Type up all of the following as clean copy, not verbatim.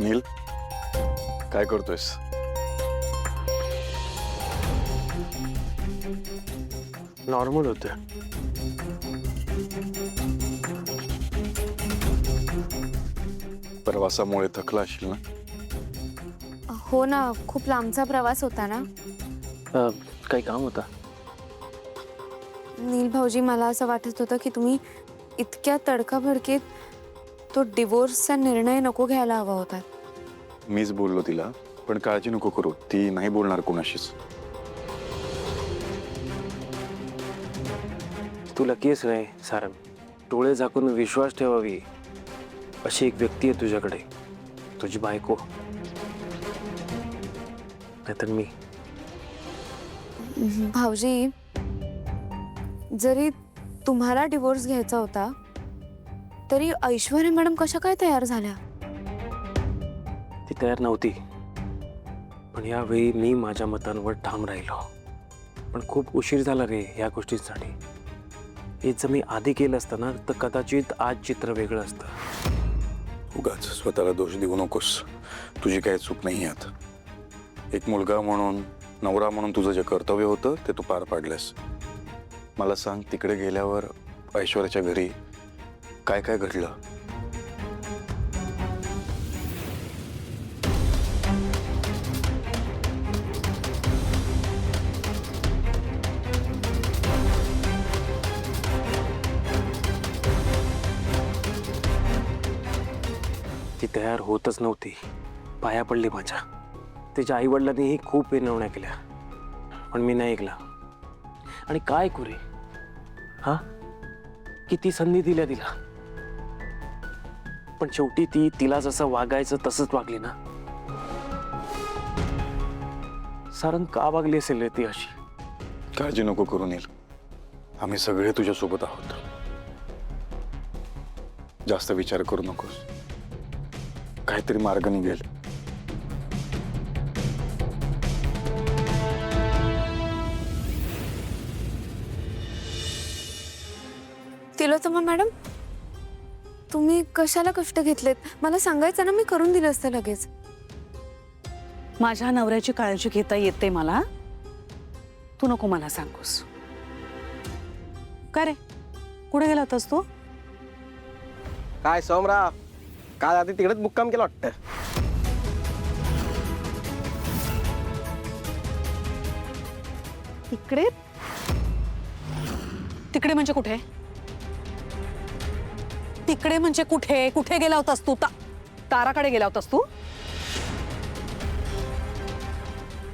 नील, काय करतोयस? नॉर्मल होते. प्रवासामुळे थकला असशील ना? हो ना, खूप लांबचा प्रवास होता ना. काही काम होता. नील भाऊजी, मला असं वाटत होतं की तुम्ही इतक्या तडकाफडकीत तो डिवोर्सचा निर्णय नको घ्यायला हवा होता. मीच बोललो तिला, पण काळजी नको करू, ती नाही बोलणार कोणाशीच. तू लकीस रे सारंग. डोळे झाकून विश्वास ठेवावी अशी एक व्यक्ती आहे तुझ्याकडे, तुझी बायको. नाहीतर मी. भाऊजी, जरी तुम्हाला डिवोर्स घ्यायचा होता तरी ऐश्वर्या मॅडम कशा काय तयार झाल्या? ती तयार नव्हती, पण यावेळी मी माझ्या मतांवर ठाम राहिलो. पण खूप उशीर झाला रे या गोष्टींसाठी. हेच जर मी आधी केलं असतं ना, तर कदाचित आज चित्र वेगळं असतं. उगाच स्वतःला दोष देऊ नकोस. तुझी काही चूक नाही यात. एक मुलगा म्हणून, नवरा म्हणून तुझं जे कर्तव्य होतं ते तू पार पाडलंस. मला सांग, तिकडे गेल्यावर ऐश्वर्याच्या घरी काय काय घडलं? ती तयार होतच नव्हती. पाया पडली माझ्या. तिच्या आई वडिलांनीही खूप विनवण्या केल्या, पण मी नाही ऐकला. आणि काय करू रे? हा, किती संधी दिल्या तिला, पण शेवटी ती तिला जसं वागायचं तसंच वागली ना. सारंग, का वागली असेल रे ती अशी? काळजी नको करू नील, आम्ही सगळे तुझ्या सोबत आहोत. जास्त विचार करू नकोस, काहीतरी मार्ग निघेल. तिलोत्तमा मॅडम, तुम्ही कशाला कष्ट घेतलेत? मला सांगायचं ना, मी करून दिलं असतं लगेच. माझ्या नवऱ्याची काळजी घेता येते मला, तू नको मला सांगूस. काय रे, कुठे गेला होतास तू? काय सोमराव, काल आधी तिकडेच मुक्काम केलं वाटतं. तिकडे? तिकडे म्हणजे कुठे? तिकडे म्हणजे कुठे? कुठे गेला होतास तू? ताराकडे गेला होतास तू?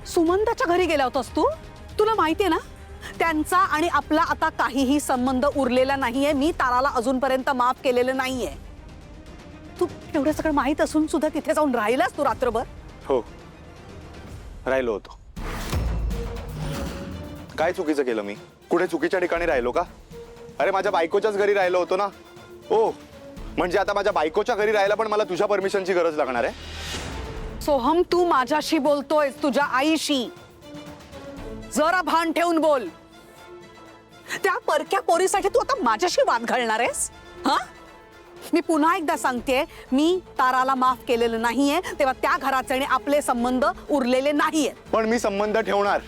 सुमंताच्या घरी गेला होतास तू? तुला माहितीये ना, त्यांचा आणि आपला आता काहीही संबंध उरलेला नाहीये. मी ताराला अजूनपर्यंत माफ केलेलं नाहीये. तू एवढं सगळं माहित असून सुद्धा तिथे जाऊन राहिलास तू रात्रभर? हो, राहिलो होतो. काय चुकीचं केलं मी? कुठे चुकीच्या ठिकाणी राहिलो का? अरे, माझ्या बायकोच्याच घरी राहिलो होतो ना. ओ, म्हणजे आता माझ्या बायकोच्या घरी राहायला पण मला तुझ्या परमिशनची गरज लागणार आहे? सोहम, तू माझ्याशी बोलतोय, तुझ्या आईशी. जरा भान ठेवून बोल. त्या परक्या पोरीसाठी तू आता माझ्याशी वाद घालणार आहेस? हा, मी पुन्हा एकदा सांगतेय, मी ताराला माफ केलेलं नाहीये, तेव्हा त्या घराचे आणि आपले संबंध उरलेले नाहीये. पण मी संबंध ठेवणार.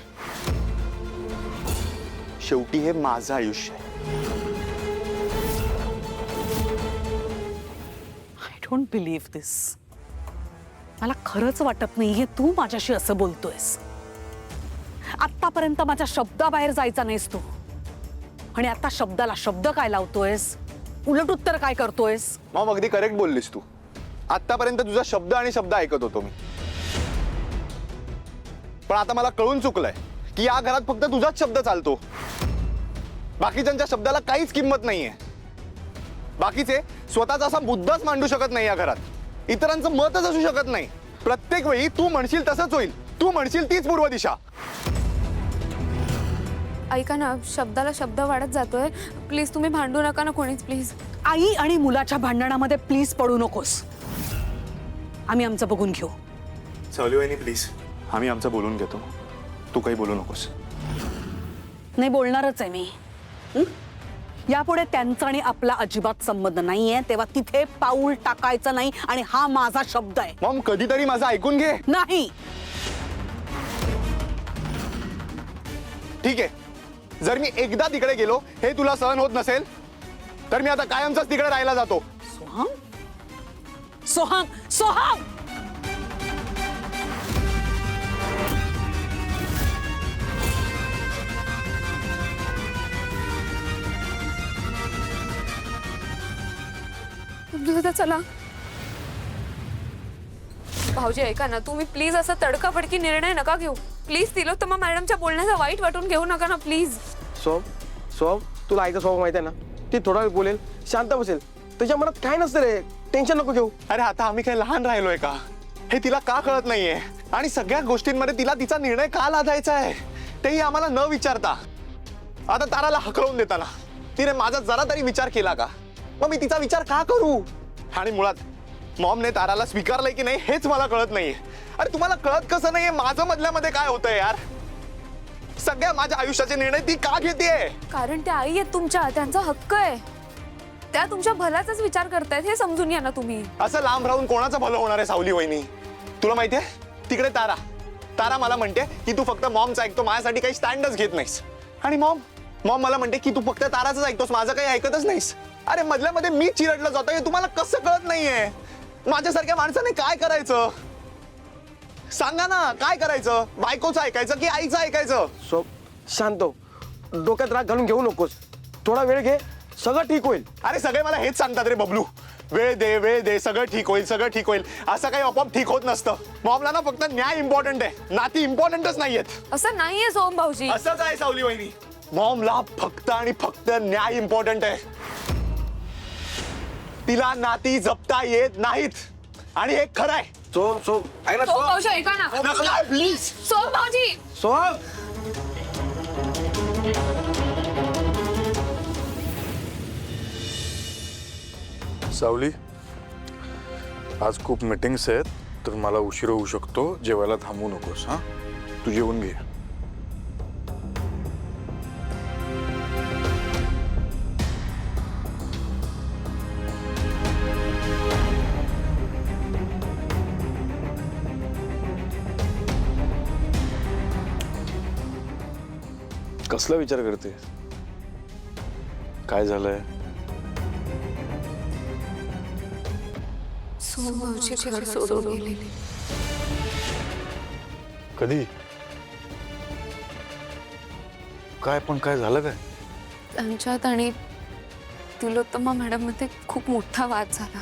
शेवटी हे माझं आयुष्य आहे. आय डोंट बिलीव्ह दिस. मला खरंच वाटत नाहीये तू माझ्याशी असं बोलतोयस. आतापर्यंत माझ्या शब्दाबाहेर जायचा नाहीस तू, आणि आता शब्दाला शब्द काय लावतोयस? उलट उत्तर काय करतोयस? मग अगदी करेक्ट बोललीस तू. आतापर्यंत तुझा शब्द आणि शब्द ऐकत होतो मी, पण आता मला कळून चुकलंय की या घरात फक्त तुझाच शब्द चालतो. बाकीच्यांच्या शब्दाला काहीच किंमत नाहीये. बाकीचे स्वतःचा असा मुद्दाच मांडू शकत नाही या घरात. इतरांचं मतच असू शकत नाही. प्रत्येक वेळी तू म्हणशील तसंच होईल, तू म्हणशील तीच पूर्व दिशा. ऐका ना, शब्दाला शब्द वाढत जातोय. प्लीज तुम्ही भांडू नका ना कोणीच, प्लीज. आई आणि मुलाच्या भांडणामध्ये प्लीज पडू नकोस. आम्ही आमचं बघून घेऊ. चालू आहे प्लीज, आम्ही आमचं बोलून घेतो. तू काही बोलू नकोस. नाही बोलणारच आहे मी. यापुढे त्यांचा आणि आपला अजिबात संबंध नाहीये, तेव्हा तिथे पाऊल टाकायचं नाही. आणि हा माझा शब्द आहे. मॉम कधीतरी माझं ऐकून घे. नाही. ठीक आहे, जर मी एकदा तिकडे गेलो हे तुला सहन होत नसेल तर मी आता कायमचाच तिकडे राहायला जातो. सोहम, सोहम, सोहम. चला भाऊजी ऐका ना, तुम्ही प्लीज असा तडकाफडकी निर्णय नका घेऊ. प्लीज तिलोत्तमा मॅडमच्या बोलण्याचा वाईट वाटून घेऊ नका ना प्लीज. सोम सोम तुला आईचा स्वभाव माहिती आहे ना, ती थोडा वेळ बोलेल, शांत बसेल, त्याच्या मनात काय नसतं रे, टेन्शन नको घेऊ. अरे आता आम्ही काही लहान राहिलोय का? हे तिला का कळत नाहीये? आणि सगळ्या गोष्टींमध्ये तिला तिचा निर्णय का लादायचा आहे तेही आम्हाला न विचारता. आता ताराला हकलवून देताना तिने माझा जरा तरी विचार केला का? मग मी तिचा विचार का करू? आणि मुळात मॉमने ताराला स्वीकारलंय की नाही हेच मला कळत नाहीये. अरे तुम्हाला कळत कसं नाहीये माझं मधल्यामध्ये काय होतंय यार? सगळ्या माझ्या आयुष्याचे निर्णय ती का घेतेय? कारण त्या आई आहेत तुमच्या, त्यांचा हक्क आहे. त्या तुमच्या भल्याचाच विचार करतायत हे समजून या ना तुम्ही. असं लांब राहून कोणाचं भलं होणार आहे सावली वहिनी? तुला माहितीये तिकडे तारा तारा मला म्हणते की तू फक्त मॉमचं ऐकतो, माझ्यासाठी काही स्टँडच घेत नाहीस. आणि मॉम मला म्हणते की तू फक्त ताराच ऐकतोस, माझं काही ऐकतच नाहीस. अरे मधल्यामध्ये मी चिरडलं जातोय, तुम्हाला कसं कळत नाहीये? माझ्यासारख्या माणसाने काय करायचं सांगा ना? काय करायचं? बायकोचं ऐकायचं की आईचं ऐकायचं? सोम शांत हो, डोक्यात राग घालून घेऊ नकोस, थोडा वेळ घे, सगळं ठीक होईल. अरे सगळे मला हेच सांगतात रे बबलू, वेळ दे, सगळं ठीक होईल, सगळं ठीक होईल. असं काही आपोआप ठीक होत नसतं. मॉमला ना फक्त न्याय इम्पॉर्टंट आहे, नाती इम्पॉर्टंटच नाहीयेत. असं नाहीये सोम भाऊजी. असंच आहे सावली वहिनी, मॉमला फक्त आणि फक्त न्याय इम्पॉर्टंट आहे. तिला नाती जपता येत नाहीत आणि हे खरं आहे. सोम सोम ऐक ना, सोम सोम भाऊजी ऐका ना प्लीज. सोम भाऊजी. सोम. सावली, आज खूप मीटिंग्स आहेत तर मला उशीर होऊ शकतो. जेवायला थांबू नकोस. हा, तू जेवून घे. कसला विचार करते? काय झालंय? सोम भाऊजी घर सोडून गेले. कधी? काय पण काय झालं काय? त्यांच्यात आणि तिलोत्तमा मॅडम मध्ये खूप मोठा वाद झाला.